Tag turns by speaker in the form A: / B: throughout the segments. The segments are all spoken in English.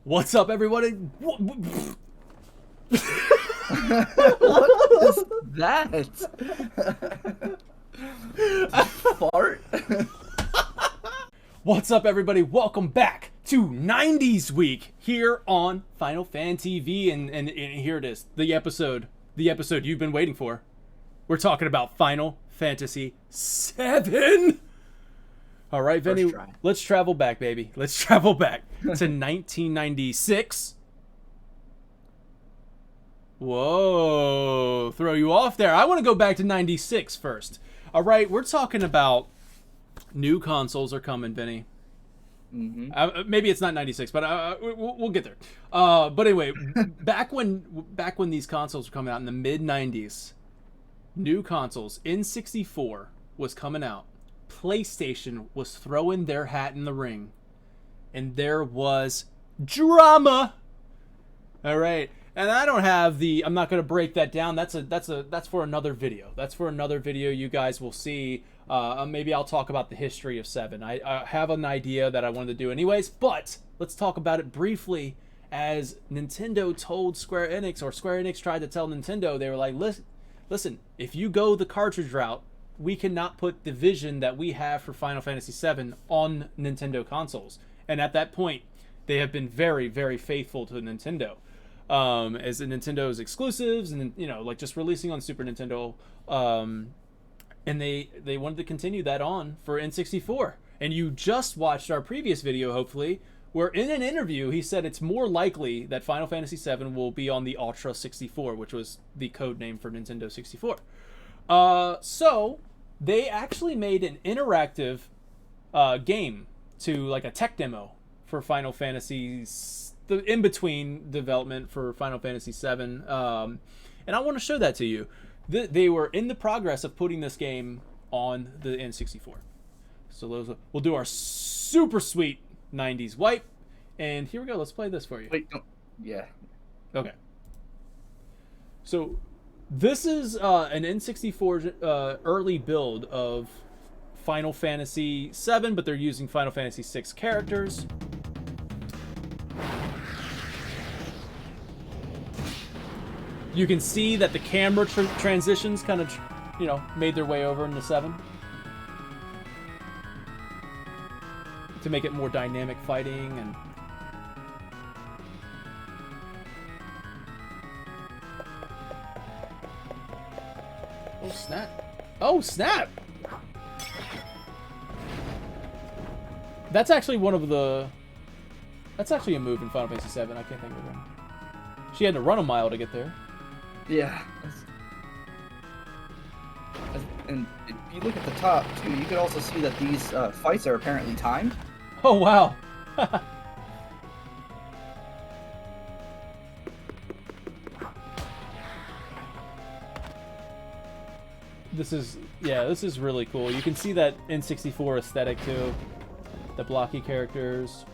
A: What's up, everybody?
B: What is that? Fart?
A: What's up, everybody? Welcome back to 90s Week here on Final Fantasy V, and here it is, the episode you've been waiting for. We're talking about Final Fantasy VII. All right, Vinny, let's travel back, baby. Let's travel back to 1996. Whoa, throw you off there. I want to go back to 96 first. All right, we're talking about new consoles are coming, Vinny.
B: Mm-hmm.
A: Maybe it's not 96, but we'll get there. But anyway, back when these consoles were coming out in the mid 90s, new consoles, N64 was coming out. PlayStation was throwing their hat in the ring, and there was drama. All right, and I don't have I'm not going to break that down. That's for another video. That's for another video. You guys will see. Maybe I'll talk about the history of 7. I have an idea that I wanted to do anyways, but let's talk about it briefly. As Nintendo told Square Enix, or Square Enix tried to tell Nintendo, they were like, listen, if you go the cartridge route, we cannot put the vision that we have for Final Fantasy VII on Nintendo consoles. And at that point, they have been very, very faithful to Nintendo. As Nintendo's exclusives and, like just releasing on Super Nintendo. And they wanted to continue that on for N64. And you just watched our previous video, hopefully, where in an interview, he said it's more likely that Final Fantasy VII will be on the Ultra 64, which was the code name for Nintendo 64. So they actually made an interactive game to like a tech demo for Final Fantasy, the in-between development for Final Fantasy VII. And I want to show that to you. They were in the progress of putting this game on the N64. So we'll do our super sweet 90s wipe. And here we go. Let's play this for you.
B: Wait, no. Yeah.
A: Okay. So this is an N64 early build of Final Fantasy VII, but they're using Final Fantasy VI characters. You can see that the camera transitions kind of, made their way over into 7 to make it more dynamic fighting and. Oh snap! Oh snap! That's actually That's actually a move in Final Fantasy VII. I can't think of it. She had to run a mile to get there.
B: Yeah. And if you look at the top, too, you could also see that these fights are apparently timed.
A: Oh, wow. This is really cool. You can see that N64 aesthetic, too. The blocky characters.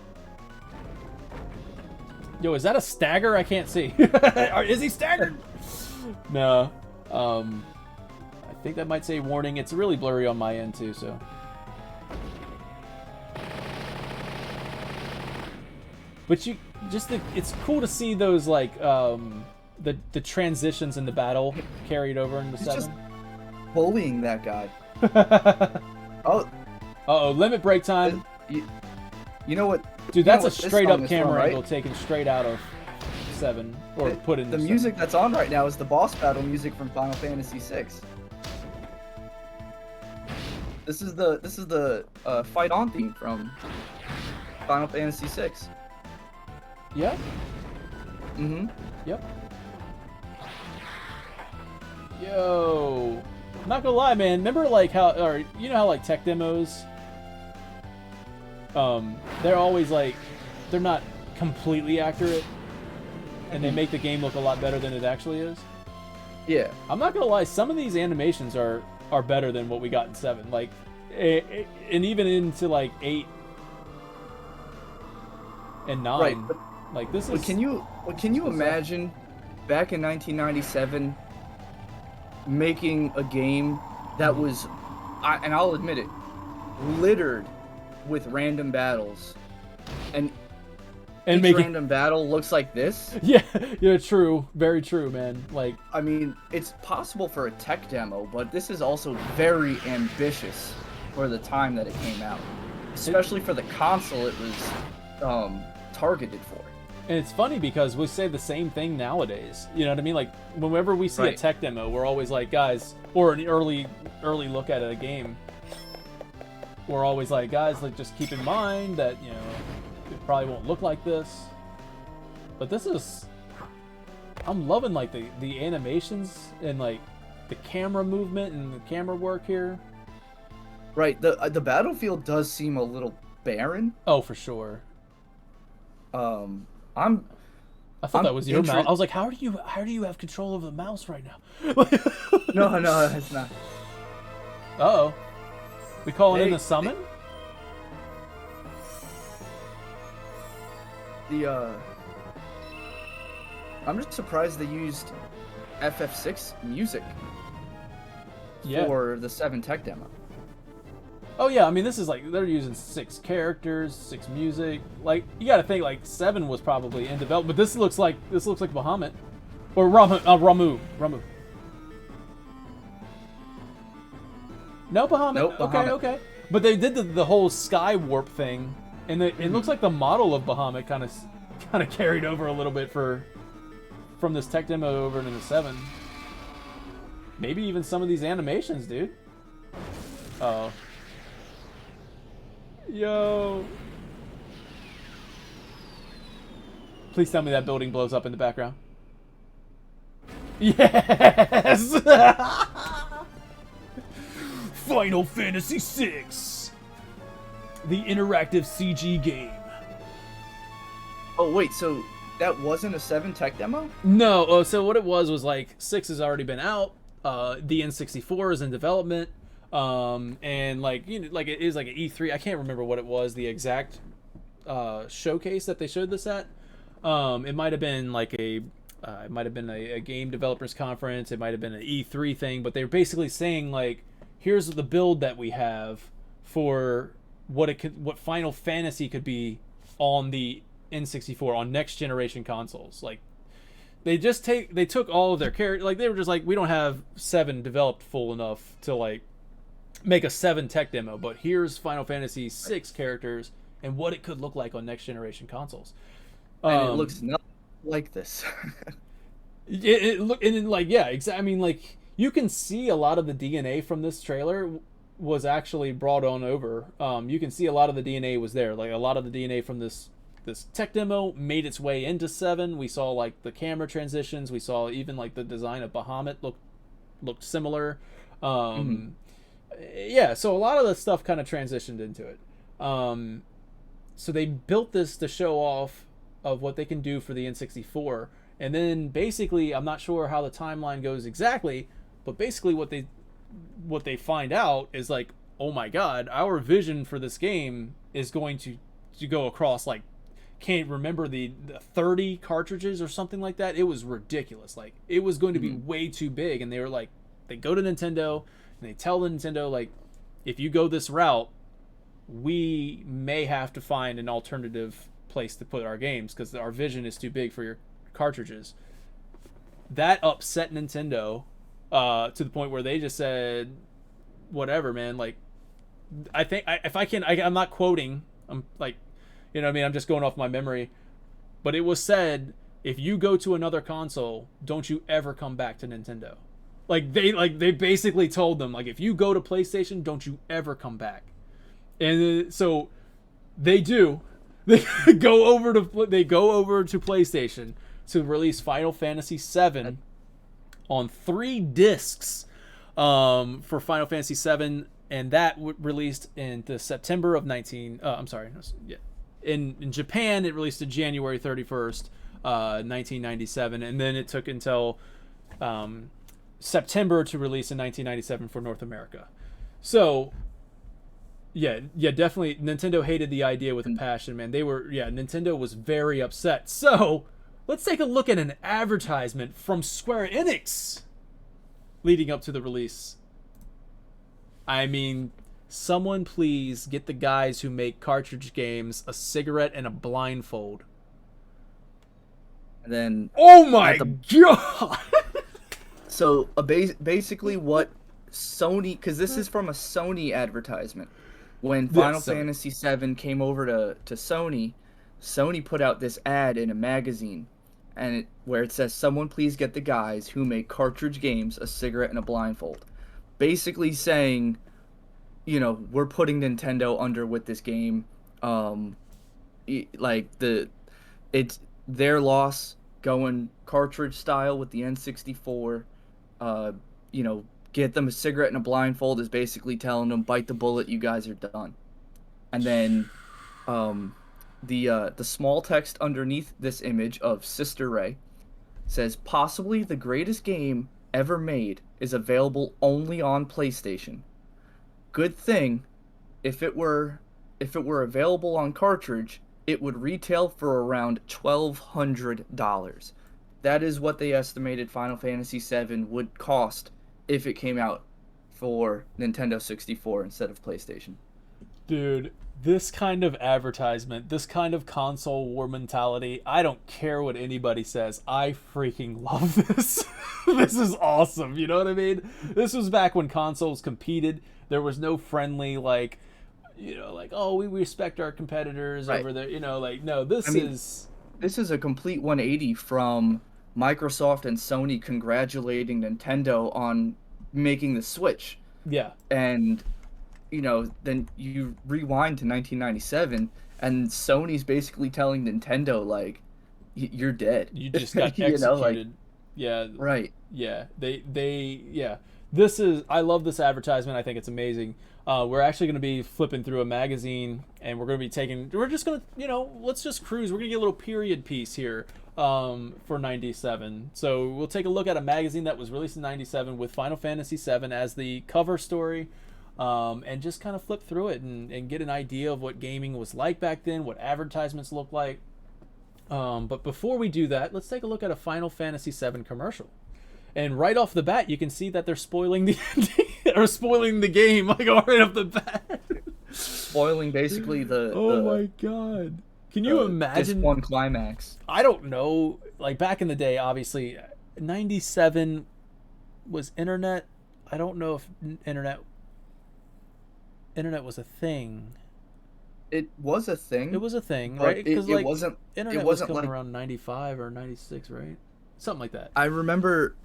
A: Yo, is that a stagger? I can't see. Is he staggered? No. I think that might say warning. It's really blurry on my end too, so. But it's cool to see those like the transitions in the battle carried over into 7.
B: Just bullying that guy.
A: Oh. Uh-oh, limit break time.
B: You know what?
A: Dude, that's a straight up camera angle taken straight out of 7 or put in
B: the music that's on right now is the boss battle music from Final Fantasy VI. This is the fight on theme from Final Fantasy VI.
A: Yeah.
B: Mm-hmm.
A: Yep. Yo, I'm not gonna lie, man. Remember like how like tech demos. They're always like, they're not completely accurate, and they make the game look a lot better than it actually is.
B: Yeah.
A: I'm not gonna lie, some of these animations are better than what we got in 7. Like, and even into like 8 and 9.
B: Right.
A: Like this is.
B: But can you imagine back in 1997 making a game that was, and I'll admit it, littered with random battles, and
A: and
B: each
A: make it.
B: random battle looks like this.
A: Yeah, yeah, true, very true, man. Like,
B: I mean, it's possible for a tech demo, but this is also very ambitious for the time that it came out, especially for the console it was targeted for.
A: and it's funny because we say the same thing nowadays. You know what I mean? Like, whenever we see a
B: Right.
A: tech demo, we're always like, guys, or an early look at a game. We're always like, guys, like, just keep in mind that, you know, it probably won't look like this. But this is, I'm loving like the animations and like the camera movement and the camera work here.
B: Right. The battlefield does seem a little barren.
A: Oh, for sure.
B: I'm
A: I thought
B: I'm
A: that was your
B: inter-
A: mouse. I was like, how do you have control of the mouse right now?
B: no, it's not.
A: Uh-oh. We calling in
B: They-
A: the summon?
B: I'm just surprised they used FF6 music
A: Yeah.
B: for the 7 tech demo.
A: Oh yeah, I mean this is like they're using 6 characters, 6 music. Like you got to think like 7 was probably in development, but this looks like Bahamut or Ramu. No Bahamut.
B: Nope,
A: Okay,
B: Bahamut.
A: okay. But they did the whole sky warp thing, and it looks like the model of Bahamut kind of carried over a little bit from this tech demo over into the 7. Maybe even some of these animations, dude. Oh. Yo. Please tell me that building blows up in the background. Yes! Final Fantasy VI. The interactive CG game.
B: Oh wait, so that wasn't a 7 tech demo?
A: No, so what it was like 6 has already been out. The N64 is in development. And like like it is like an E3. I can't remember what it was, the exact showcase that they showed this at. It might have been like a game developers conference. It might have been an E3 thing, but they're basically saying like, here's the build that we have for what Final Fantasy could be on the N64 on next generation consoles. Like they took all of their characters, like they were just like, we don't have 7 developed full enough to like make a 7 tech demo, but here's Final Fantasy VI characters and what it could look like on next generation consoles.
B: And it looks nothing like this.
A: It look and like yeah, exactly. I mean, like you can see a lot of the DNA from this trailer was actually brought on over. You can see a lot of the DNA was there. Like a lot of the DNA from this tech demo made its way into 7. We saw like the camera transitions. We saw even like the design of Bahamut looked similar. Yeah, so a lot of the stuff kind of transitioned into it. So they built this to show off of what they can do for the N64, and then basically, I'm not sure how the timeline goes exactly, but basically what they find out is like, oh my god, our vision for this game is going to go across like, can't remember the 30 cartridges or something like that. It was ridiculous. Like it was going to be way too big, and they were like, they go to Nintendo and they tell Nintendo like, if you go this route, we may have to find an alternative place to put our games because our vision is too big for your cartridges. That upset Nintendo to the point where they just said, whatever, man. Like, I think I'm not quoting. I'm like, you know what I mean? I'm just going off my memory. But it was said, if you go to another console, don't you ever come back to Nintendo. They basically told them, like, if you go to PlayStation, don't you ever come back. And so they do. They go over to PlayStation to release Final Fantasy VII on 3 discs for Final Fantasy VII, and that released in the September of in Japan it released to January 31st, 1997, and then it took until September to release in 1997 for North America. So yeah, definitely Nintendo hated the idea with a passion, man. Nintendo was very upset. So let's take a look at an advertisement from Square Enix leading up to the release. I mean, someone please get the guys who make cartridge games a cigarette and a blindfold
B: And then
A: Oh my god!
B: so basically what Sony, because this is from a Sony advertisement. When Final
A: Yes, Sony.
B: Fantasy VII came over to Sony, Sony put out this ad in a magazine, and where it says, "Someone please get the guys who make cartridge games a cigarette and a blindfold," basically saying, you know, we're putting Nintendo under with this game. Like it's their loss going cartridge style with the N64. You know, get them a cigarette and a blindfold is basically telling them, bite the bullet, you guys are done. And then the small text underneath this image of Sister Ray says, possibly the greatest game ever made is available only on PlayStation. Good thing, if it were available on cartridge, it would retail for around $1,200. That is what they estimated Final Fantasy VII would cost if it came out for Nintendo 64 instead of PlayStation.
A: Dude, this kind of advertisement, this kind of console war mentality, I don't care what anybody says. I freaking love this. This is awesome. You know what I mean? This was back when consoles competed. There was no friendly, like, you know, like, oh, we respect our competitors over there. You know, like, no, this
B: is a complete 180 from Microsoft and Sony congratulating Nintendo on making the Switch.
A: Yeah.
B: And, you know, then you rewind to 1997, and Sony's basically telling Nintendo, like, you're dead.
A: You just got executed.
B: You know, like,
A: yeah.
B: Right.
A: Yeah. Yeah. This is, I love this advertisement. I think it's amazing. We're actually going to be flipping through a magazine, and we're just going to, you know, let's just cruise. We're going to get a little period piece here for 97. So we'll take a look at a magazine that was released in 97 with Final Fantasy VII as the cover story, and just kind of flip through it and get an idea of what gaming was like back then, what advertisements looked like. But before we do that, let's take a look at a Final Fantasy VII commercial. And right off the bat, you can see that they're spoiling the or spoiling the game, like right off the bat.
B: Spoiling basically
A: my god! Can you imagine
B: this one climax?
A: I don't know. Like back in the day, obviously, 97 was internet. I don't know if internet was a thing.
B: It was a thing.
A: It was a thing, right? Because
B: it wasn't.
A: Internet was coming around 95 or 96, right? Something like that.
B: I remember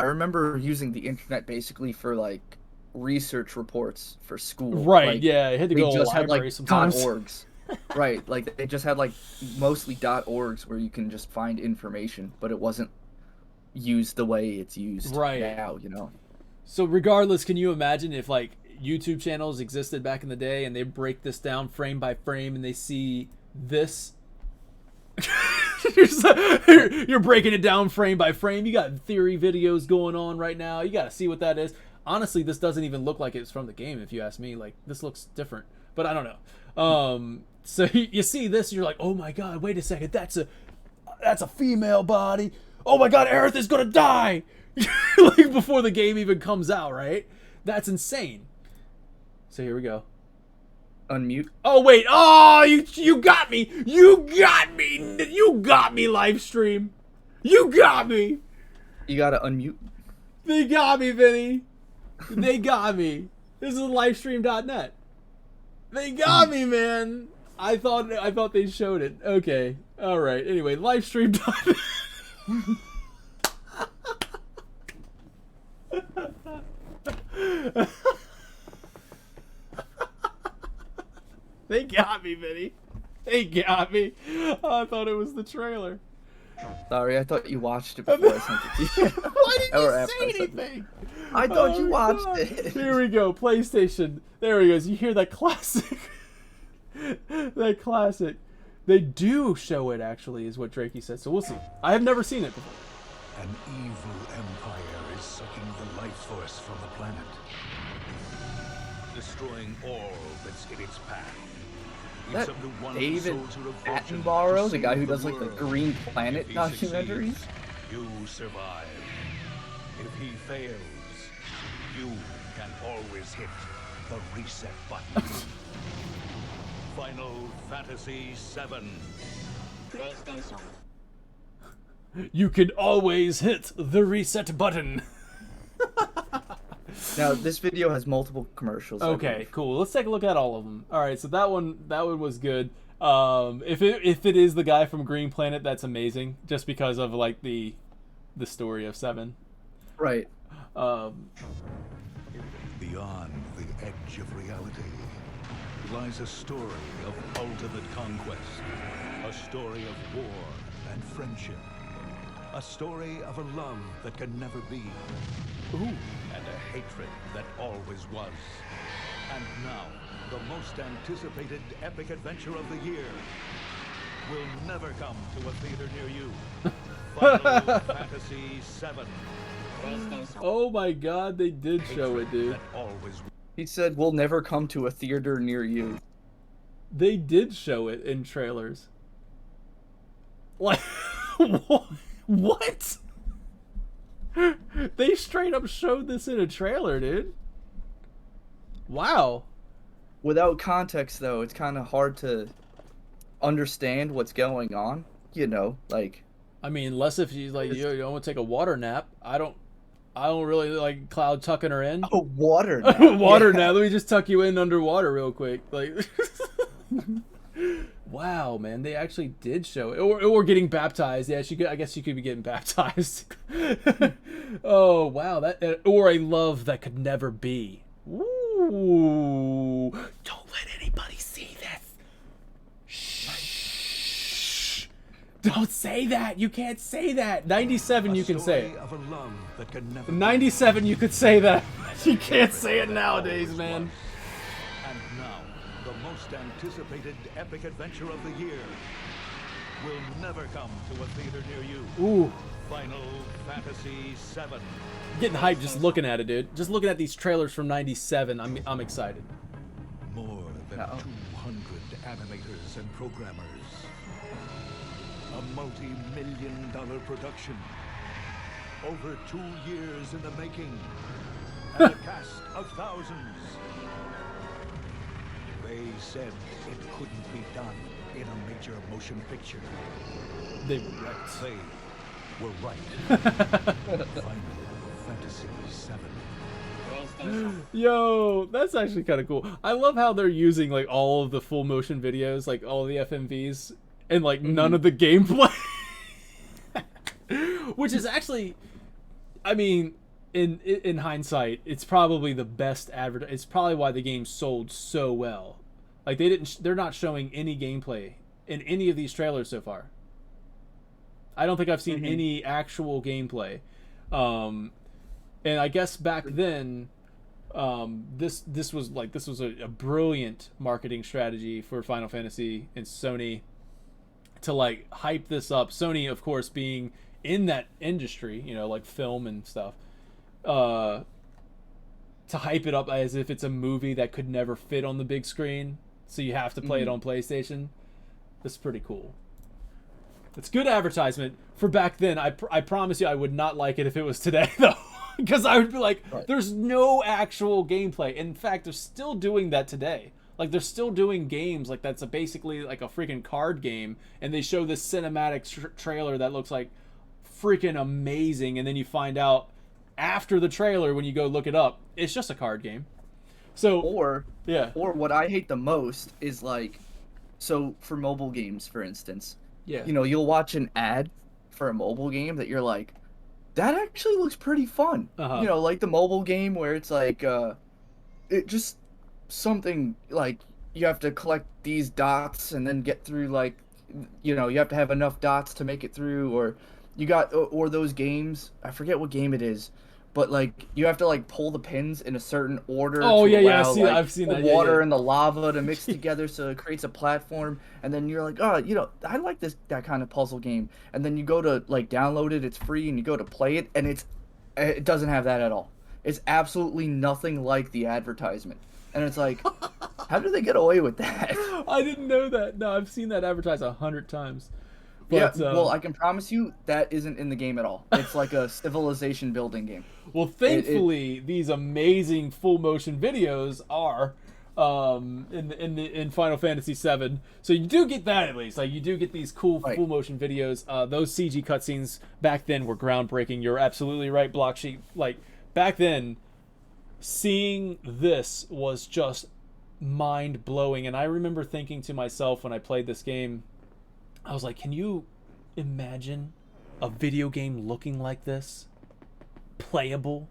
B: using the internet basically for like research reports for school.
A: Right.
B: Like,
A: yeah. It had to go to the library
B: like
A: sometimes.
B: .orgs. Right. Like they just had like mostly .orgs where you can just find information, but it wasn't used the way it's used now. You know.
A: So regardless, can you imagine if like YouTube channels existed back in the day and they break this down frame by frame and they see this? You're breaking it down frame by frame. You got theory videos going on right now. You got to see what that is. Honestly, this doesn't even look like it's from the game, if you ask me. Like, this looks different, but I don't know. So you see this, you're like, oh my god, wait a second, that's a female body. Oh my god, Aerith is gonna die. Like before the game even comes out, right? That's insane. So here we go.
B: Unmute.
A: Oh wait! Oh, you got me! You got me! You got me! Live stream. You got me.
B: You gotta unmute.
A: They got me, Vinny. They got me. This is livestream.net. They got me, man. I thought they showed it. Okay. All right. Anyway, livestream.net. They got me, Vinny. They got me. Oh, I thought it was the trailer.
B: Sorry, I thought you watched it before I sent it to you.
A: Why didn't you say anything?
B: I thought you watched it.
A: Here we go. PlayStation. There he goes. You hear that classic? That classic. They do show it, actually, is what Drakey said. So we'll see. I have never seen it before.
C: An evil empire is sucking the life force from the planet, destroying all that's in its path.
B: That David Attenborough, the guy who does like the Green Planet documentaries?
C: You survive. If he fails, you can always hit the reset button. Final Fantasy VII.
D: PlayStation.
A: You can always hit the reset button.
B: Now, this video has multiple commercials.
A: Okay, cool. Let's take a look at all of them. All right, so that one was good. If it is the guy from Green Planet, that's amazing. Just because of like the story of 7.
B: Right.
C: Beyond the edge of reality lies a story of ultimate conquest, a story of war and friendship, a story of a love that can never be, and a hatred that always was. And now, the most anticipated epic adventure of the year will never come to a theater near you. Final Fantasy VII.
A: Oh my god, they did show it, dude.
C: That always
B: He said, "We'll never come to a theater near you."
A: They did show it in trailers. Like, what? They straight up showed this in a trailer, dude. Wow.
B: Without context, though, it's kind of hard to understand what's going on. You know, like.
A: I mean, unless if you like, you want to take a water nap. I don't really like Cloud tucking her in.
B: Oh, water nap.
A: Water nap. Let me just tuck you in underwater real quick. Like, wow, man, they actually did show it. Or getting baptized. Yeah, I guess she could be getting baptized. Oh, wow, that or a love that could never be. Ooh, don't let anybody see this. Shh. Don't say that. You can't say that. 97, you can say it.
C: of a love that can never
A: 97, you could say that. You can't say it nowadays, man.
C: And now, the most anticipated epic adventure of the year will never come to a theater near you.
A: Ooh,
C: Final Fantasy VII.
A: getting hyped just looking at it, dude. Just looking at these trailers from 97, I'm excited.
C: More than 200 animators and programmers. A multi-million-dollar production. Over 2 years in the making. And a cast of thousands. They said it couldn't be done in a major motion picture.
A: They were right.
C: They were right. Final Fantasy VII.
A: Yo, that's actually kind of cool. I love how they're using like all of the full motion videos, like all of the FMVs, and like none of the gameplay. Which is actually, I mean, in hindsight, it's probably the best It's probably why the game sold so well. Like they're not showing any gameplay in any of these trailers so far. I don't think I've seen any actual gameplay. And I guess back then, this was a brilliant marketing strategy for Final Fantasy and Sony to like hype this up. Sony, of course, being in that industry, you know, like film and stuff, to hype it up as if it's a movie that could never fit on the big screen, so you have to play it on PlayStation. That's pretty cool. It's good advertisement for back then. I promise you I would not like it if it was today, though. Because I would be like, there's no actual gameplay. In fact, they're still doing that today. Like, they're still doing games like that's basically like a freaking card game, and they show this cinematic trailer that looks like freaking amazing, and then you find out after the trailer, when you go look it up, it's just a card game. So,
B: or what I hate the most is like, so for mobile games, for instance, you know, you'll watch an ad for a mobile game that you're like, that actually looks pretty fun. You know, like the mobile game where it's like, it just something like you have to collect these dots and then get through, like, you know, you have to have enough dots to make it through, or you got, or those games, I forget what game it is, but like you have to like pull the pins in a certain order.
A: Oh
B: to
A: yeah,
B: allow, like,
A: I've seen
B: the
A: that.
B: water and the lava to mix together, so it creates a platform. And then you're like, oh, you know, I like that kind of puzzle game. And then you go to like download it, it's free, and you go to play it, and it doesn't have that at all. It's absolutely nothing like the advertisement. And it's like, how do they get away with that?
A: I didn't know that. No, I've seen that advertised 100 times. But,
B: yeah, well, I can promise you that isn't in the game at all. It's like a civilization building game.
A: Well, thankfully, these amazing full motion videos are in Final Fantasy VII. So you do get that at least. Like you do get these cool
B: Right.
A: full motion videos. Those CG cutscenes back then were groundbreaking. You're absolutely right, Blocksheet. Like back then, seeing this was just mind blowing. And I remember thinking to myself when I played this game, I was like, can you imagine a video game looking like this? Playable?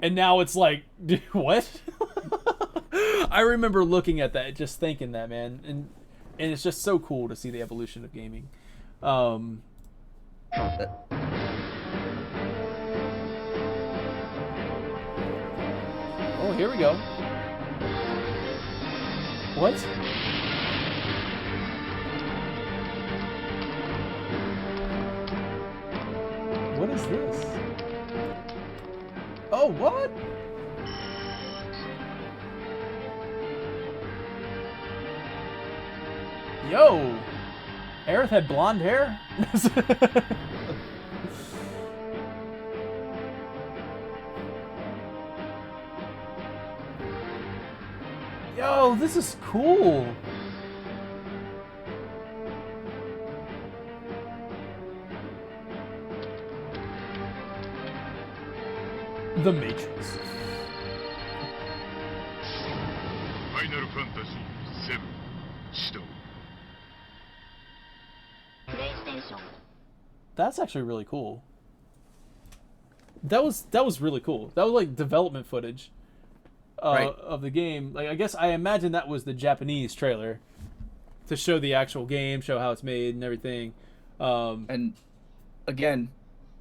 A: And now it's like, what? I remember looking at that, just thinking that, man, and it's just so cool to see the evolution of gaming. Oh, here we go. What? What is this? Oh, what? Yo! Aerith had blonde hair? Yo, this is cool! The Matrix.
D: Final Fantasy VII 始動
A: That's actually really cool. That was really cool. That was like development footage
B: Right.
A: of the game. Like I guess I imagine that was the Japanese trailer to show the actual game, show how it's made and everything.
B: And again,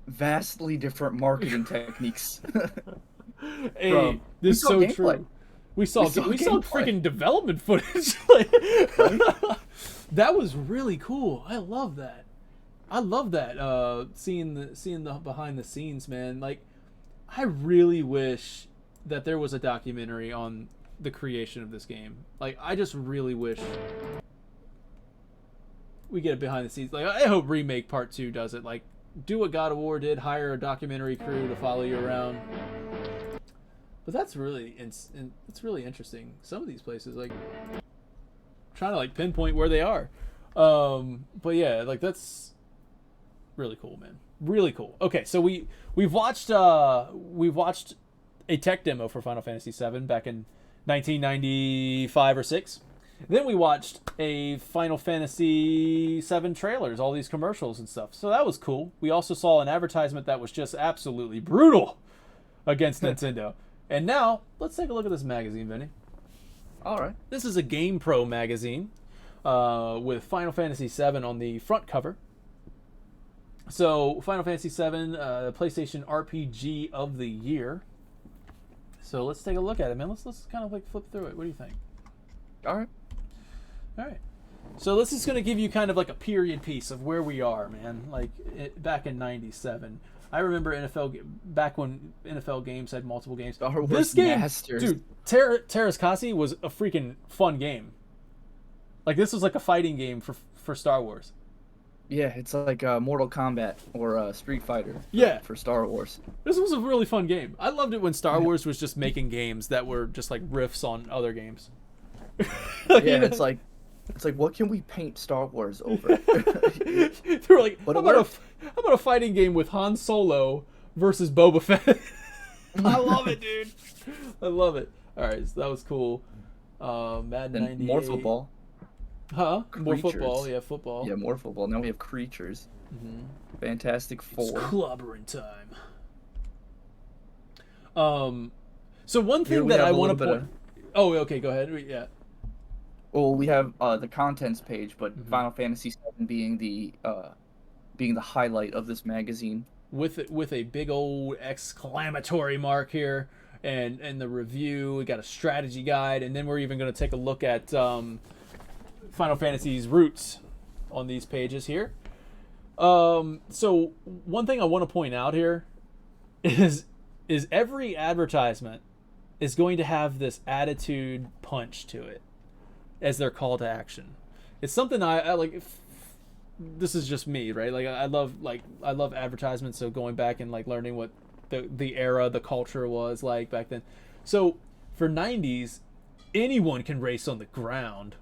B: vastly different marketing techniques.
A: Hey,
B: Bro, we
A: this is
B: saw
A: so
B: gameplay.
A: true. We saw
B: gameplay.
A: freaking development footage. Like, that was really cool. I love that. I love that. Seeing the behind the scenes, man. Like, I really wish that there was a documentary on the creation of this game. Like, I just really wish we get it behind the scenes. Like, I hope Remake Part 2 does it. Like, do what God of War did, hire a documentary crew to follow you around. But that's really it's really interesting. Some of these places, like, trying to like pinpoint where they are. But yeah, like that's really cool, man. Really cool. Okay, so we've watched a tech demo for Final Fantasy VII back in 1995 or 6. Then we watched a Final Fantasy VII trailers, all these commercials and stuff. So that was cool. We also saw an advertisement that was just absolutely brutal against Nintendo. And now, let's take a look at this magazine, Vinny.
B: All right.
A: This is a GamePro magazine with Final Fantasy VII on the front cover. So, Final Fantasy VII, PlayStation RPG of the Year. So let's take a look at it, man. Let's kind of like flip through it. What do you think?
B: All right.
A: All right. So this is going to give you kind of like a period piece of where we are, man. Like back in '97. I remember back when NFL games had multiple games.
B: Star Wars
A: This game,
B: Masters.
A: dude, Terrace Kasi was a freaking fun game. Like this was like a fighting game for Star Wars.
B: Yeah, it's like Mortal Kombat or Street Fighter.
A: Yeah.
B: For Star Wars.
A: This was a really fun game. I loved it when Star Wars was just making games that were just like riffs on other games.
B: Yeah, it's like what can we paint Star Wars over?
A: They were like,
B: But
A: how
B: it
A: about a fighting game with Han Solo versus Boba Fett? I love it, dude. I love it. All right, so that was cool. Madden
B: And
A: 98.
B: more football.
A: Huh? More
B: Creatures.
A: football. Yeah, football.
B: Yeah, more football. Now we have creatures.
A: Mm-hmm.
B: Fantastic
A: It's
B: Four.
A: clobbering time. So one
B: Here
A: thing
B: we
A: that
B: have
A: I
B: a
A: want to
B: little
A: point.
B: bit
A: Oh, okay. Go ahead. Yeah.
B: Well, we have the contents page, but
A: Mm-hmm.
B: Final Fantasy VII being the highlight of this magazine.
A: With a big old exclamatory mark here, and the review. We got a strategy guide, and then we're even going to take a look at Final Fantasy's roots on these pages here. So one thing I want to point out here is every advertisement is going to have this attitude punch to it as their call to action. It's something I like. This is just me, right? Like I love advertisements. So going back and like learning what the era, the culture was like back then. So for 90s, anyone can race on the ground.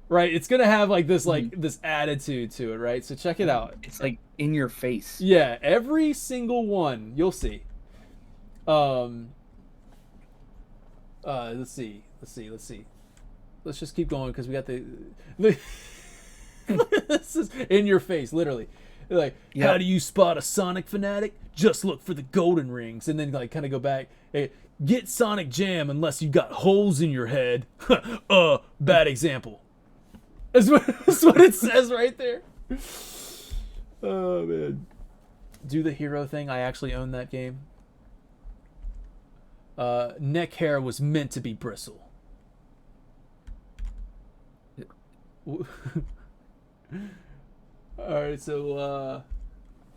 A: Right? It's gonna have like this attitude to it, right? So check it out.
B: It's like in your face.
A: Yeah, every single one. You'll see. Let's see. Let's just keep going because we got the this is in your face, literally. Like, how do you spot a Sonic fanatic? Just look for the golden rings, and then like kind of go back. Hey, get Sonic Jam unless you got holes in your head. Bad example. That's what it says right there. Oh man. Do the hero thing. I actually own that game. Neck hair was meant to be bristle. Alright, so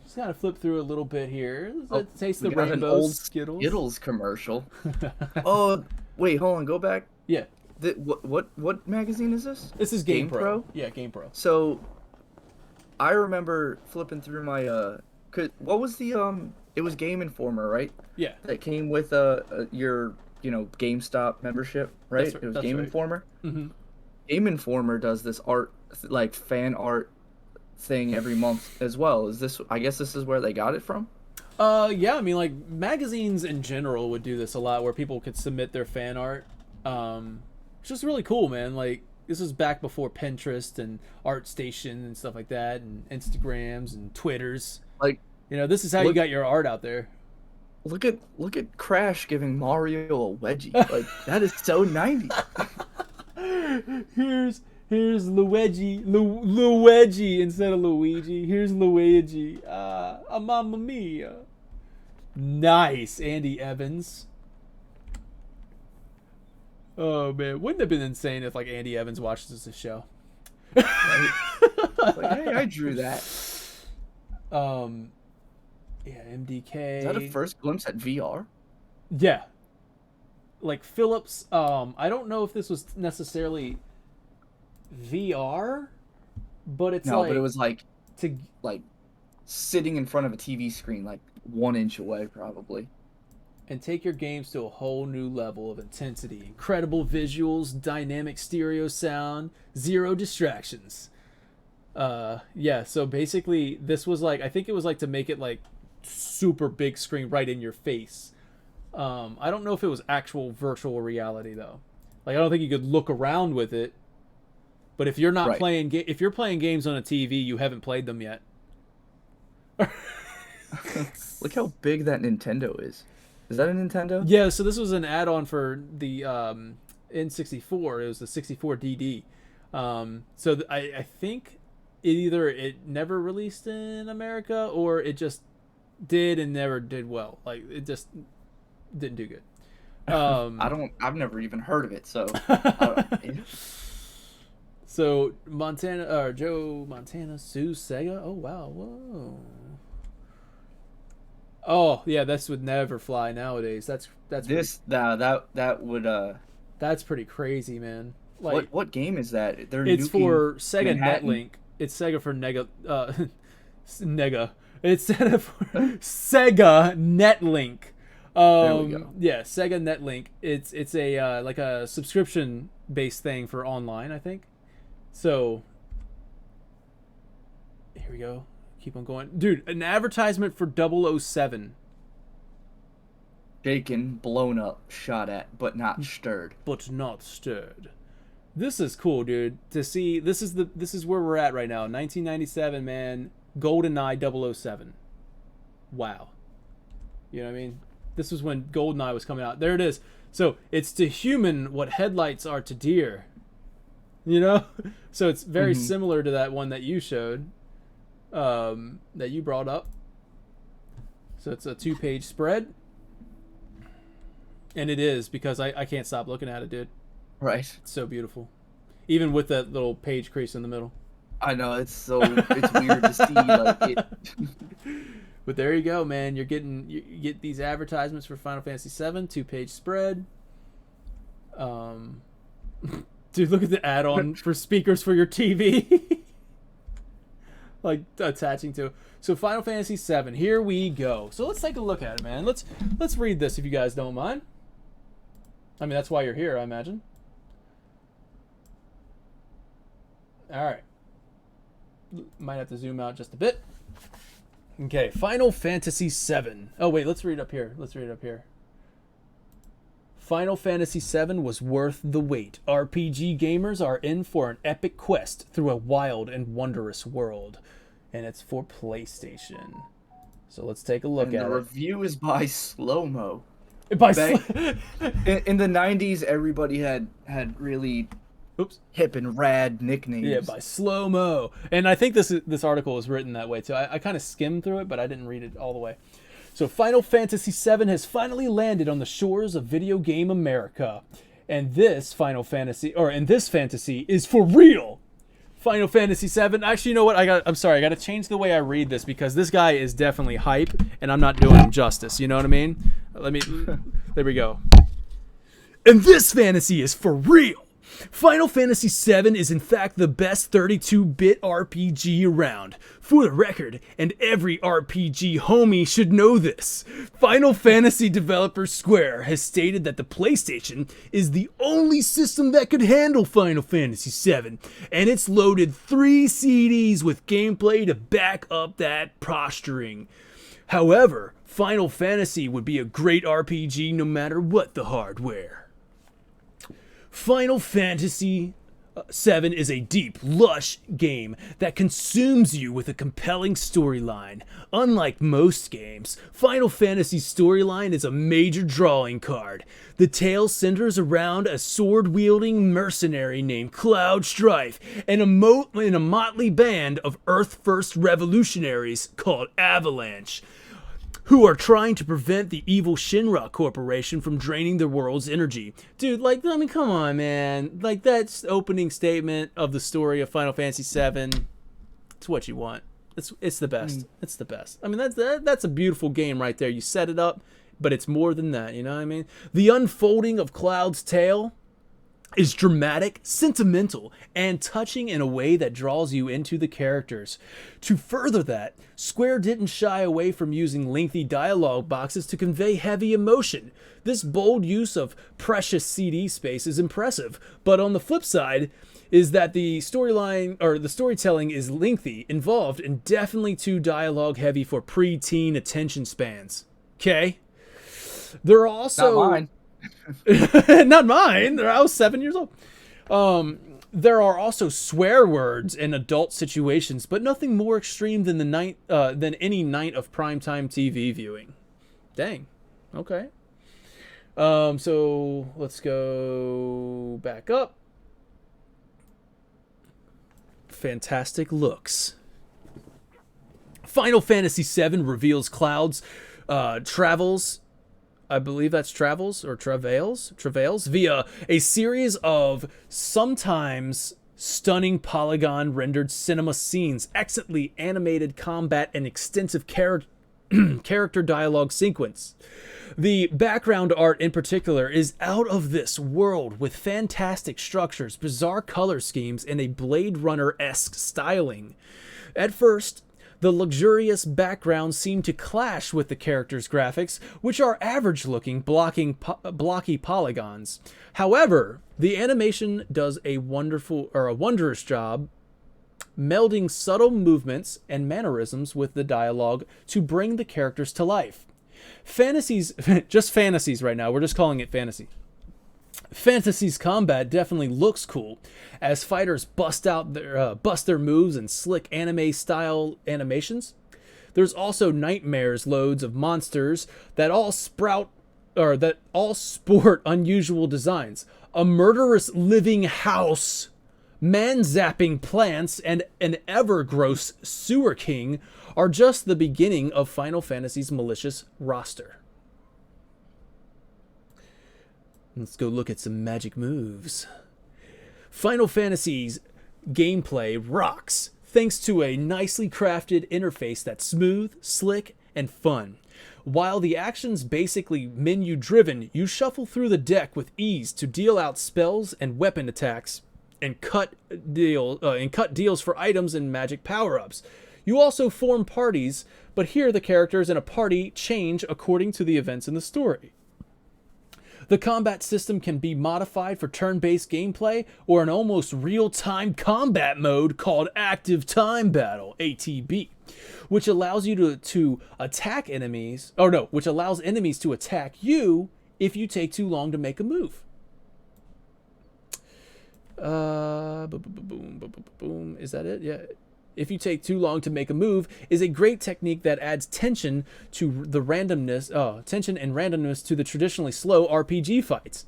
A: just gotta flip through a little bit here. Let's taste the rainbow
B: an old
A: Skittles.
B: Skittles commercial. Oh, wait, hold on, go back.
A: Yeah.
B: What magazine is this?
A: This is Game Pro. Yeah, Game Pro.
B: So, I remember flipping through my what was the it was Game Informer, right?
A: Yeah.
B: That came with your GameStop membership, right?
A: That's
B: It was
A: that's
B: Game
A: right.
B: Informer.
A: Mm-hmm.
B: Game Informer does this art, like fan art thing every month as well. I guess this is where they got it from?
A: Yeah, I mean, like, magazines in general would do this a lot where people could submit their fan art. It's just really cool, man. Like, this was back before Pinterest and ArtStation and stuff like that, and Instagrams and Twitters.
B: Like,
A: this is how you got your art out there.
B: Look at Crash giving Mario a wedgie. Like, that is so 90s.
A: Here's Luigi instead of Luigi. Here's Luigi. Mamma mia. Nice, Andy Evans. Oh man, wouldn't it have been insane if like Andy Evans watches this show?
B: Right? Like, hey, I drew that.
A: Yeah, MDK.
B: Is that a first glimpse at VR?
A: Yeah. Like Phillips, I don't know if this was necessarily VR, but it's
B: but it was like
A: to
B: sitting in front of a TV screen, like 1 inch away, probably.
A: And take your games to a whole new level of intensity. Incredible visuals, dynamic stereo sound, zero distractions. Yeah, so basically this was like, I think it was like to make it like super big screen right in your face. I don't know if it was actual virtual reality though. Like I don't think you could look around with it. But if you're not playing if you're playing games on a TV, you haven't played them yet.
B: Look how big that Nintendo is. Is that a Nintendo?
A: Yeah, so this was an add-on for the N64. It was the 64 DD. So I think it never released in America, or it just did and never did well. Like it just didn't do good.
B: I've never even heard of it. So.
A: So Joe Montana sues Sega. Oh wow, whoa. Oh yeah, this would never fly nowadays. That's
B: that would
A: That's pretty crazy, man. Like
B: what game is that?
A: It's for Sega Netlink. It's Sega for Nega. Nega. It's Sega for Sega Netlink.
B: There we go.
A: Yeah, Sega Netlink. It's a like a subscription based thing for online, I think. So here we go. Keep on going. Dude, an advertisement for 007.
B: Shaken, blown up, shot at, but not stirred.
A: But not stirred. This is cool, dude. To see this is where we're at right now. 1997, man. GoldenEye 007. Wow. You know what I mean? This was when GoldenEye was coming out. There it is. So it's to human what headlights are to deer. You know? So it's very similar to that one that you showed. That you brought up. So it's a 2-page spread. And it is, because I can't stop looking at it, dude.
B: Right.
A: It's so beautiful. Even with that little page crease in the middle.
B: I know, it's weird to see like it.
A: But there you go, man. You get these advertisements for Final Fantasy VII, 2-page spread. Dude, look at the add-on for speakers for your TV. Like attaching to. So Final Fantasy VII, here we go. So let's take a look at it, man. Let's read this if you guys don't mind. I mean, that's why you're here, I imagine. All right. Might have to zoom out just a bit. Okay, Final Fantasy VII. Oh, wait, let's read up here. Final Fantasy VII was worth the wait. RPG gamers are in for an epic quest through a wild and wonderous world. And it's for PlayStation. So let's take a look at it.
B: The review is by Slow Mo.
A: In
B: the 90s, everybody had really hip and rad nicknames.
A: Yeah, by Slow Mo. And I think this article was written that way too. I kind of skimmed through it, but I didn't read it all the way. So Final Fantasy VII has finally landed on the shores of video game America. And this fantasy is for real. Final Fantasy VII. Actually, you know what? I'm sorry. I got to change the way I read this because this guy is definitely hype, and I'm not doing him justice. You know what I mean? There we go. And this fantasy is for real. Final Fantasy VII is in fact the best 32-bit RPG around. For the record, and every RPG homie should know this, Final Fantasy developer Square has stated that the PlayStation is the only system that could handle Final Fantasy VII, and it's loaded 3 CDs with gameplay to back up that posturing. However, Final Fantasy would be a great RPG no matter what the hardware. Final Fantasy VII is a deep, lush game that consumes you with a compelling storyline. Unlike most games, Final Fantasy's storyline is a major drawing card. The tale centers around a sword-wielding mercenary named Cloud Strife and a motley band of Earth-First revolutionaries called Avalanche, who are trying to prevent the evil Shinra Corporation from draining the world's energy. Dude, come on, man. That's opening statement of the story of Final Fantasy VII. It's what you want. It's the best. It's the best. I mean, that's a beautiful game right there. You set it up, but it's more than that, you know what I mean? The unfolding of Cloud's tale is dramatic, sentimental, and touching in a way that draws you into the characters. To further that, Square didn't shy away from using lengthy dialogue boxes to convey heavy emotion. This bold use of precious CD space is impressive, but on the flip side is that the storytelling is lengthy, involved, and definitely too dialogue heavy for pre-teen attention spans. Okay? There are also...
B: Not mine.
A: Not mine. I was 7 years old. There are also swear words in adult situations, but nothing more extreme than than any night of primetime TV viewing. Dang. Okay. So let's go back up. Fantastic looks. Final Fantasy VII reveals Cloud's travels. I believe that's travails via a series of sometimes stunning polygon rendered cinema scenes, excellently animated combat, and extensive character dialogue sequence. The background art in particular is out of this world with fantastic structures, bizarre color schemes, and a Blade Runner-esque styling. At first, the luxurious backgrounds seem to clash with the characters' graphics, which are average-looking, blocky polygons. However, the animation does a wondrous job melding subtle movements and mannerisms with the dialogue to bring the characters to life. Just fantasies right now, we're just calling it fantasy. Fantasy's combat definitely looks cool, as fighters bust their moves in slick anime-style animations. There's also nightmares loads of monsters that all sport unusual designs. A murderous living house, man-zapping plants, and an ever-gross sewer king are just the beginning of Final Fantasy's malicious roster. Let's go look at some magic moves. Final Fantasy's gameplay rocks, thanks to a nicely crafted interface that's smooth, slick, and fun. While the action's basically menu-driven, you shuffle through the deck with ease to deal out spells and weapon attacks, and cut deals for items and magic power-ups. You also form parties, but here the characters in a party change according to the events in the story. The combat system can be modified for turn-based gameplay or an almost real-time combat mode called Active Time Battle, ATB, which allows you to attack enemies, which allows enemies to attack you if you take too long to make a move. Boom. Is that it? Yeah. If you take too long to make a move is a great technique that adds tension to the tension and randomness to the traditionally slow RPG fights.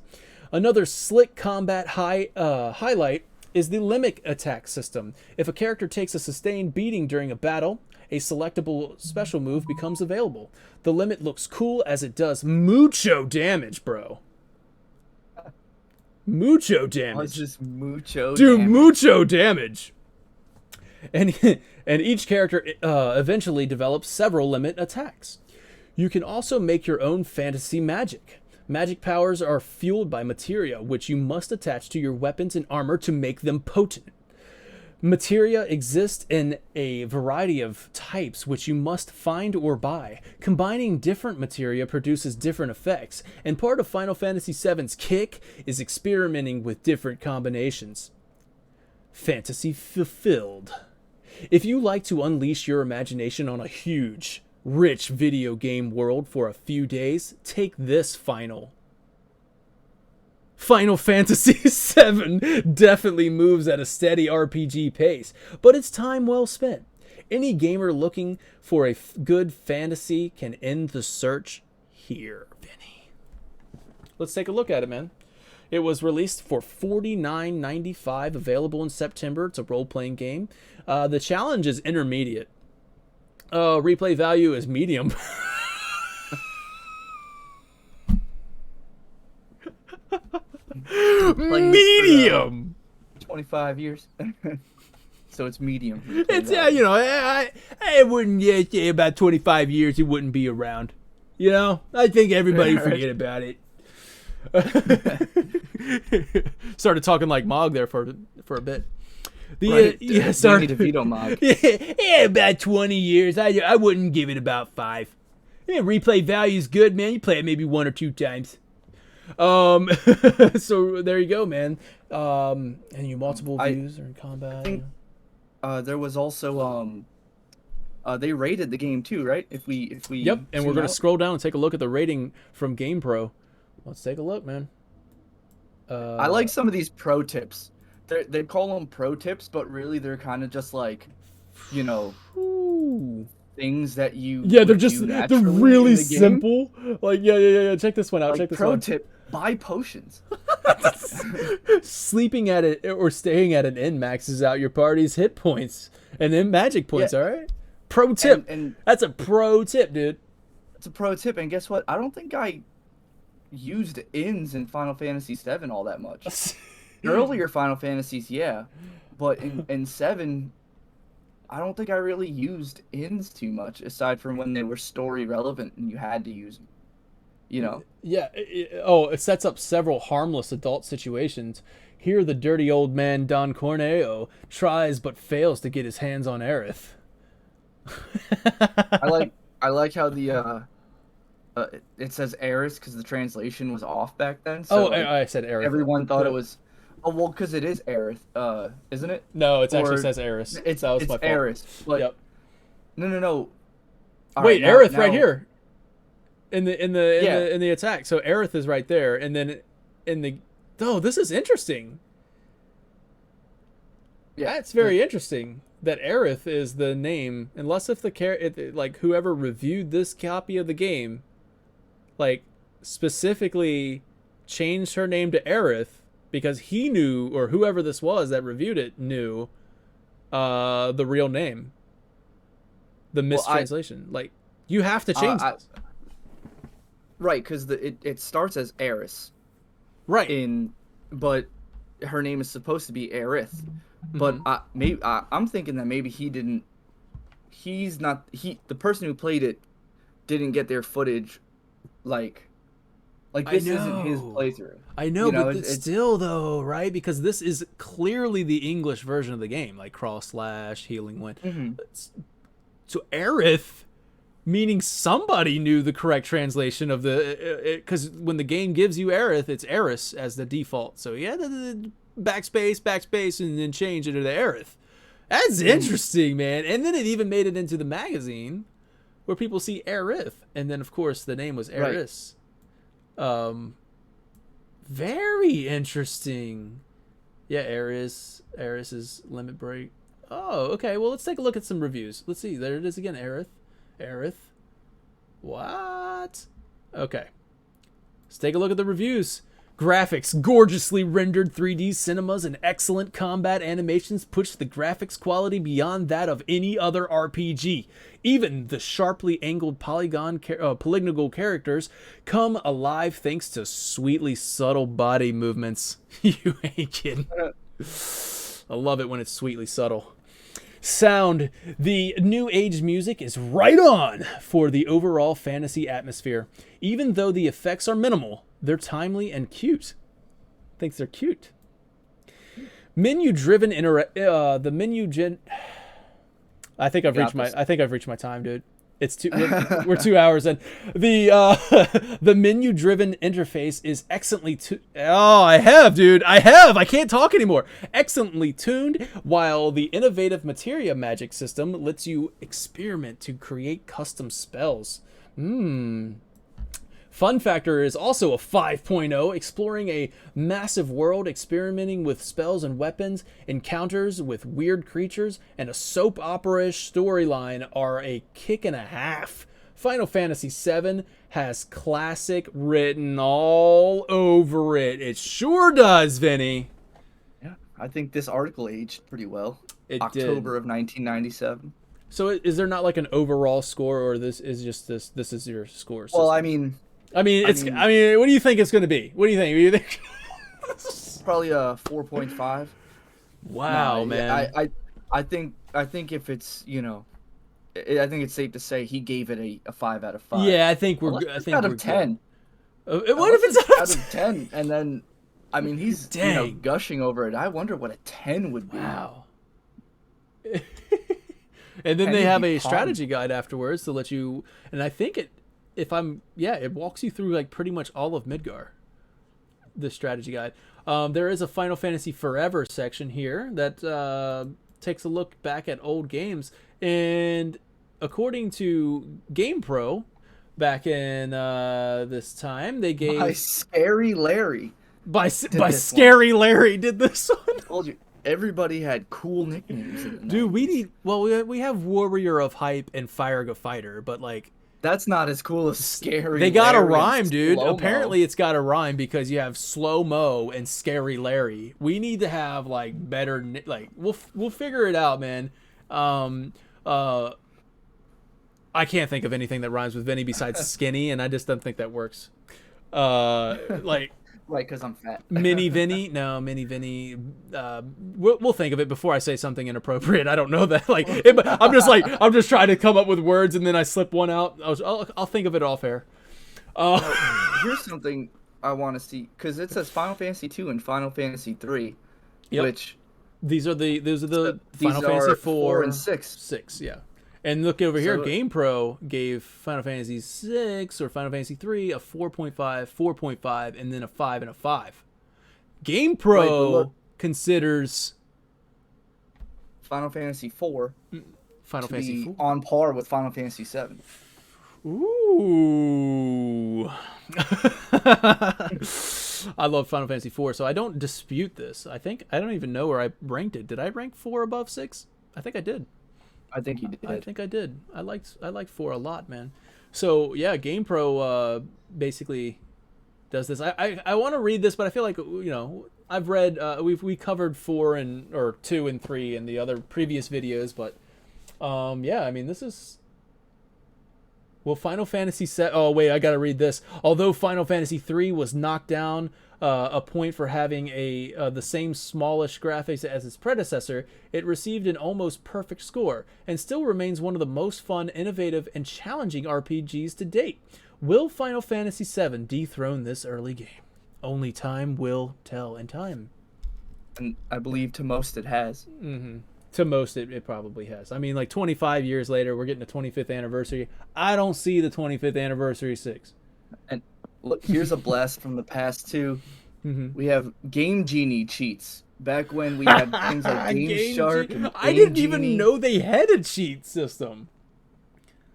A: Another slick combat highlight is the limit attack system. If a character takes a sustained beating during a battle, a selectable special move becomes available. The limit looks cool as it does mucho damage, bro. Mucho damage.
B: What's this mucho
A: Dude,
B: damage?
A: mucho damage. And each character eventually develops several limit attacks. You can also make your own fantasy magic. Magic powers are fueled by materia, which you must attach to your weapons and armor to make them potent. Materia exists in a variety of types, which you must find or buy. Combining different materia produces different effects, and part of Final Fantasy VII's kick is experimenting with different combinations. Fantasy fulfilled. If you like to unleash your imagination on a huge, rich video game world for a few days, take this Final Fantasy VII definitely moves at a steady RPG pace, but it's time well spent. Any gamer looking for a good fantasy can end the search here, Vinny. Let's take a look at it, man. It was released for $49.95, available in September. It's a role-playing game. The challenge is intermediate. Replay value is medium. Medium.
B: 25 years. So it's medium.
A: It's I wouldn't say about 25 years it wouldn't be around. You know, I think everybody forget about it. Started talking like Mog there for a bit.
B: Sorry. DeVito Mog.
A: Yeah, about 20 years. I wouldn't give it about 5. Yeah, replay value is good, man. You play it maybe 1 or 2 times. So there you go, man. And you multiple views or in combat.
B: I think, there was also they rated the game too, right? If we
A: Yep, and we're gonna scroll down and take a look at the rating from GamePro. Let's take a look, man.
B: I like some of these pro tips. They call them pro tips, but really they're kind of just like, things that you
A: they're really
B: the
A: simple. Like check this one out.
B: Like
A: check this
B: pro
A: one.
B: tip: buy potions.
A: Sleeping at it or staying at an inn maxes out your party's hit points and then magic points.
B: Yeah.
A: All right. Pro tip.
B: And
A: that's a pro tip, dude.
B: It's a pro tip, and guess what? I don't think I used inns in Final Fantasy VII all that much. Earlier Final Fantasies, yeah, but in 7, I don't think I really used inns too much, aside from when they were story relevant and you had to use them.
A: Yeah. It sets up several harmless adult situations. Here, the dirty old man Don Corneo tries but fails to get his hands on Aerith.
B: I like how the it says Aerith because the translation was off back then. So
A: I said Aerith.
B: Everyone thought it was. Oh well, because it is Aerith, isn't it?
A: No, it actually says Aerith.
B: It's
A: my fault.
B: Aerith. But
A: yep.
B: No. All
A: wait,
B: right,
A: Aerith
B: now,
A: right here. In the attack. So Aerith is right there, and then in the this is interesting.
B: Yeah,
A: that's very interesting. That Aerith is the name, unless if like whoever reviewed this copy of the game, like specifically changed her name to Aerith because he knew, or whoever this was that reviewed it knew, the real name. The mistranslation, like you have to change this.
B: Right, because it starts as Aerith.
A: Right.
B: But her name is supposed to be Aerith. But I'm thinking that maybe the person who played it didn't get their footage like this isn't his playthrough.
A: I know, but it's still though, right? Because this is clearly the English version of the game, like cross slash healing wind.
B: Mm-hmm.
A: So Aerith meaning somebody knew the correct translation of the, because when the game gives you Aerith, it's Eris as the default. So yeah, the backspace, and then change it to the Aerith. That's interesting, man. And then it even made it into the magazine where people see Aerith, and then of course the name was Eris. Right. Very interesting. Yeah, Eris's Limit Break. Oh, okay. Well, let's take a look at some reviews. Let's see. There it is again. Aerith. What? Okay. Let's take a look at the reviews. Graphics, gorgeously rendered 3D cinemas and excellent combat animations push the graphics quality beyond that of any other RPG. Even the sharply angled polygonal characters come alive thanks to sweetly subtle body movements. You ain't kidding. I love it when it's sweetly subtle. Sound. The new age music is right on for the overall fantasy atmosphere. Even though the effects are minimal, they're timely and cute. Thinks they're cute. Menu-driven the menu gen. I think I've reached my time, dude. It's we're 2 hours in. The menu-driven interface is excellently I can't talk anymore. Excellently tuned, while the innovative materia magic system lets you experiment to create custom spells. Fun factor is also a 5.0, exploring a massive world, experimenting with spells and weapons, encounters with weird creatures, and a soap opera-ish storyline are a kick and a half. Final Fantasy VII has classic written all over it. It sure does, Vinny.
B: Yeah, I think this article aged pretty well.
A: October
B: of 1997.
A: So is there not like an overall score, or this is just this is your score system?
B: Well, I mean,
A: what do you think it's going to be? What do you think?
B: Probably a 4.5.
A: Wow, man.
B: I think if it's, I think it's safe to say he gave it a 5 out of 5.
A: Yeah, I think we're good. I think
B: out of 10.
A: What if it's
B: out of 10? And then, I mean, he's gushing over it. I wonder what a 10 would be.
A: Wow. And then they have a strategy guide afterwards to let you, and I think it walks you through like pretty much all of Midgar. The strategy guide. There is a Final Fantasy Forever section here that takes a look back at old games, and according to GamePro, back in this time, they gave
B: by Scary Larry.
A: By Scary Larry did this one.
B: I told you, everybody had cool nicknames.
A: Dude, we have Warrior of Hype and Fire Go Fighter, but like.
B: That's not as cool as Scary
A: They got
B: Larry
A: a rhyme, dude.
B: Slow-mo.
A: Apparently it's got a rhyme because you have Slow Mo and Scary Larry. We need to have like better we'll figure it out, man. I can't think of anything that rhymes with Vinny besides skinny, and I just don't think that works.
B: Right, because I'm fat.
A: Mini Vinny? No, Mini Vinny. We'll think of it before I say something inappropriate. I don't know that. I'm just trying to come up with words, and then I slip one out. I'll think of it off air.
B: Here's something I want to see, because it says Final Fantasy 2 and Final Fantasy 3, which
A: these are the Final Fantasy 4
B: and 6.
A: 6, yeah. And look over here, GamePro gave Final Fantasy 6 or Final Fantasy 3 a 4.5, 4.5, and then a 5 and a 5. GamePro considers
B: Final Fantasy 4
A: Final Fantasy 4
B: on par with Final Fantasy 7.
A: Ooh. I love Final Fantasy 4, so I don't dispute this. I don't even know where I ranked it. Did I rank 4 above 6? I think I did.
B: I think you did.
A: I think I did. I liked 4 a lot, man. So yeah, GamePro basically does this. I want to read this, but I feel like I've read we covered 4 or 2 and 3 in the other previous videos, but yeah, I mean this is. Well, Final Fantasy VII. Oh wait, I gotta read this. Although Final Fantasy III was knocked down a point for having the same smallish graphics as its predecessor, it received an almost perfect score and still remains one of the most fun, innovative, and challenging RPGs to date. Will Final Fantasy VII dethrone this early game? Only time will tell. And time.
B: And I believe to most it has.
A: Mm-hmm. To most, it probably has. I mean, like 25 years later, we're getting the 25th anniversary. I don't see the 25th anniversary 6.
B: And look, here's a blast from the past too.
A: Mm-hmm.
B: We have Game Genie cheats. Back when we had things like Game Shark and
A: I
B: Game
A: didn't even
B: Genie.
A: know they had a cheat system.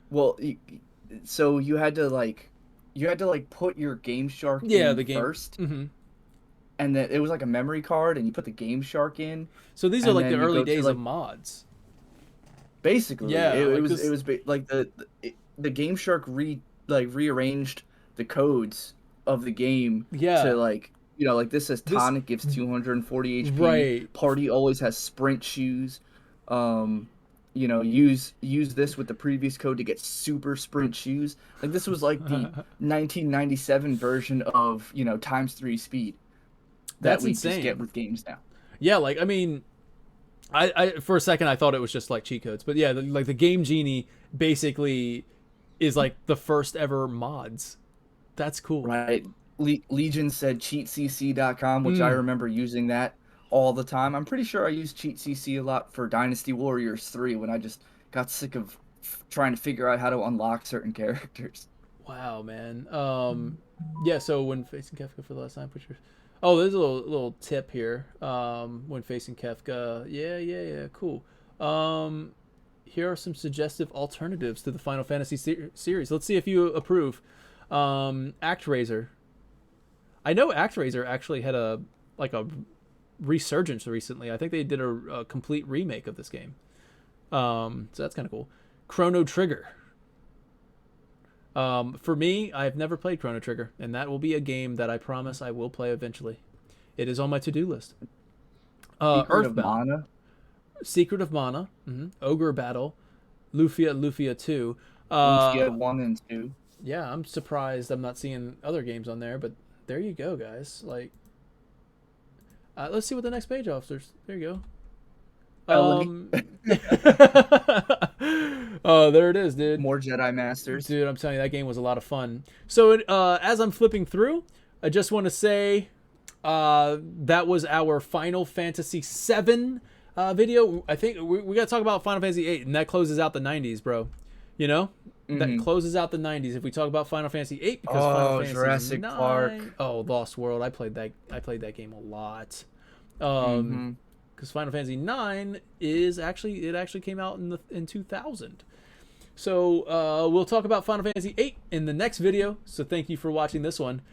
B: Well, so you had to put your Game Shark in
A: the game
B: first,
A: Mm-hmm.
B: and then it was like a memory card, and you put the Game Shark in.
A: So these are
B: And
A: like the
B: then you
A: early
B: go to,
A: days
B: like-
A: of mods.
B: Basically,
A: Yeah,
B: it
A: like
B: was
A: this-
B: it was like the Game Shark rearranged the codes of the game
A: Yeah.
B: to like this says
A: This-
B: tonic gives 240 HP.
A: Right.
B: Party always has sprint shoes. Use this with the previous code to get super sprint shoes. Like this was like the 1997 version of ×3 speed that
A: That's
B: we
A: insane.
B: just get with games now.
A: Yeah, like I mean, I for a second I thought it was just like cheat codes, but yeah, like the Game Genie basically is like the first ever mods. That's cool.
B: Right. Legion said cheatcc.com, which I remember using that all the time. I'm pretty sure I used cheatcc a lot for Dynasty Warriors 3 when I just got sick of trying to figure out how to unlock certain characters.
A: Wow, man. Yeah. So when facing Kefka for the last time, put your. Oh, there's a little tip here. When facing Kefka, yeah, cool. Here are some suggestive alternatives to the Final Fantasy series. Let's see if you approve. ActRaiser. I know ActRaiser actually had a resurgence recently. I think they did a complete remake of this game. So that's kind of cool. Chrono Trigger. For me, I've never played Chrono Trigger, and that will be a game that I promise I will play eventually. It is on my to-do list.
B: Secret of
A: Earthbound.
B: Mana.
A: Secret of Mana. Ogre Battle. Lufia 2.
B: Lufia 1 and 2.
A: Yeah, I'm surprised I'm not seeing other games on there, but there you go, guys. Like, let's see what the next page offers. There you go. Oh, there it is, dude.
B: More Jedi Masters.
A: Dude, I'm telling you, that game was a lot of fun. So, as I'm flipping through, I just want to say that was our Final Fantasy VII video. I think we got to talk about Final Fantasy VIII, and that closes out the 90s, bro. You know? That closes out the 90s if we talk about Final Fantasy VIII, because Final Fantasy
B: Jurassic
A: 9,
B: Park.
A: Oh, Lost World. I played that game a lot. Because Final Fantasy IX actually came out in 2000. So we'll talk about Final Fantasy VIII in the next video. So thank you for watching this one.